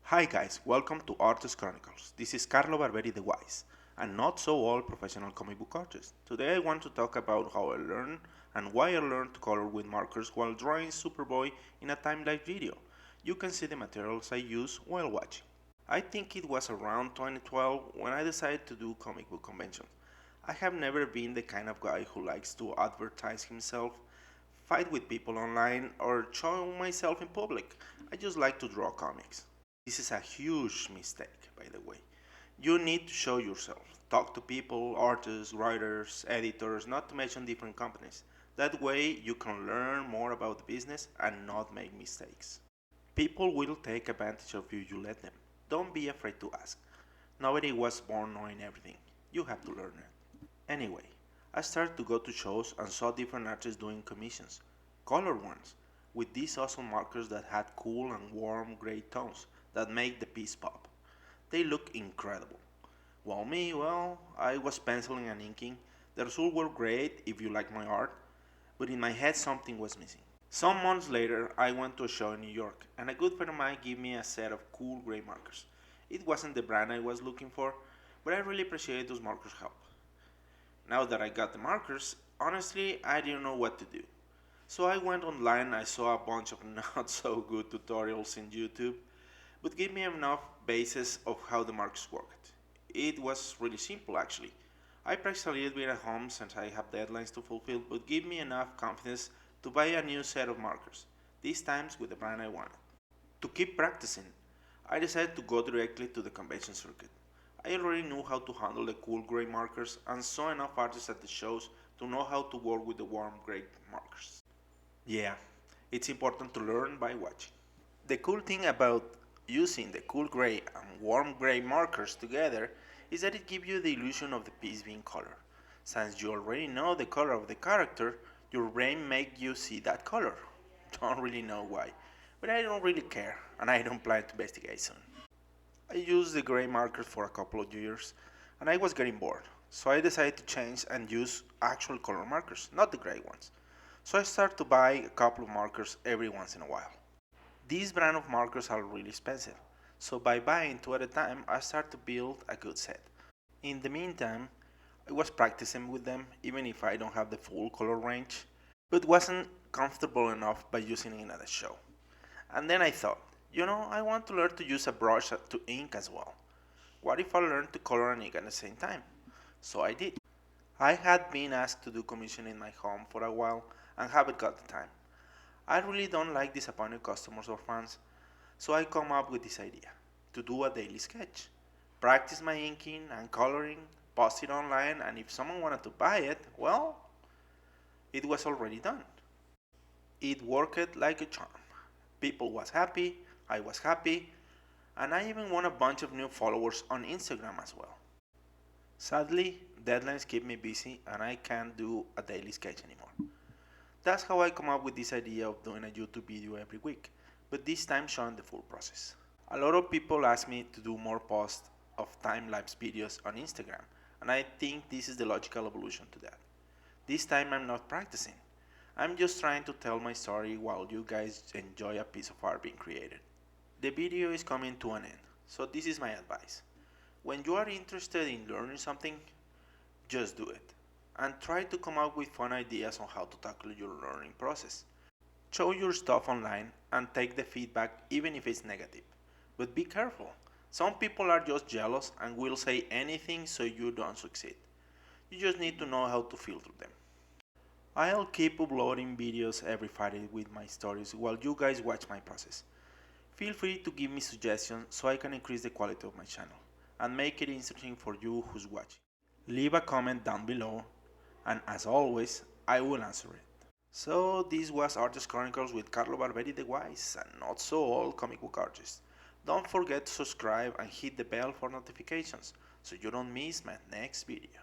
Hi guys, welcome to Artist Chronicles. This is Carlo Barberi the Wise, a not so old professional comic book artist. Today I want to talk about how I learned and why I learned to color with markers while drawing Superboy in a time-lapse video. You can see the materials I use while watching. I think it was around 2012 when I decided to do comic book conventions. I have never been the kind of guy who likes to advertise himself, fight with people online, or show myself in public. I just like to draw comics. This is a huge mistake, by the way. You need to show yourself. Talk to people, artists, writers, editors, not to mention different companies. That way you can learn more about the business and not make mistakes. People will take advantage of you let them. Don't be afraid to ask. Nobody was born knowing everything. You have to learn it. Anyway, I started to go to shows and saw different artists doing commissions. Colored ones, with these awesome markers that had cool and warm gray tones that make the piece pop. They look incredible. While I was penciling and inking. The results were great if you like my art, but in my head something was missing. Some months later, I went to a show in New York, and a good friend of mine gave me a set of cool gray markers. It wasn't the brand I was looking for, but I really appreciated those markers' help. Now that I got the markers, honestly, I didn't know what to do. So I went online, I saw a bunch of not so good tutorials in YouTube, but gave me enough basis of how the marks worked. It was really simple actually. I practiced a little bit at home since I have deadlines to fulfill, but gave me enough confidence to buy a new set of markers, this time with the brand I wanted. To keep practicing, I decided to go directly to the convention circuit. I already knew how to handle the cool gray markers and saw enough artists at the shows to know how to work with the warm gray markers. Yeah, it's important to learn by watching. The cool thing about using the cool gray and warm gray markers together is that it gives you the illusion of the piece being colored. Since you already know the color of the character, your brain makes you see that color. Don't really know why, but I don't really care and I don't plan to investigate soon. I used the gray markers for a couple of years and I was getting bored, so I decided to change and use actual color markers, not the gray ones. So I started to buy a couple of markers every once in a while. These brand of markers are really expensive, so by buying two at a time, I started to build a good set. In the meantime, I was practicing with them even if I don't have the full color range, but wasn't comfortable enough by using it at a show. And then I thought, I want to learn to use a brush to ink as well. What if I learn to color and ink at the same time? So I did. I had been asked to do commission in my home for a while and haven't got the time. I really don't like disappointing customers or fans, so I come up with this idea to do a daily sketch. Practice my inking and coloring, post it online, and if someone wanted to buy it, it was already done. It worked like a charm. People was happy, I was happy, and I even won a bunch of new followers on Instagram as well. Sadly, deadlines keep me busy and I can't do a daily sketch anymore. That's how I come up with this idea of doing a YouTube video every week, but this time showing the full process. A lot of people ask me to do more posts of time-lapse videos on Instagram, and I think this is the logical evolution to that. This time I'm not practicing. I'm just trying to tell my story while you guys enjoy a piece of art being created. The video is coming to an end, so this is my advice. When you are interested in learning something, just do it. And try to come up with fun ideas on how to tackle your learning process. Show your stuff online and take the feedback even if it's negative. But be careful. Some people are just jealous and will say anything so you don't succeed. You just need to know how to filter them. I'll keep uploading videos every Friday with my stories while you guys watch my process. Feel free to give me suggestions so I can increase the quality of my channel and make it interesting for you who's watching. Leave a comment down below and as always, I will answer it. So this was Artist Chronicles with Carlo Barberi the Wise, and not so old comic book artist. Don't forget to subscribe and hit the bell for notifications so you don't miss my next video.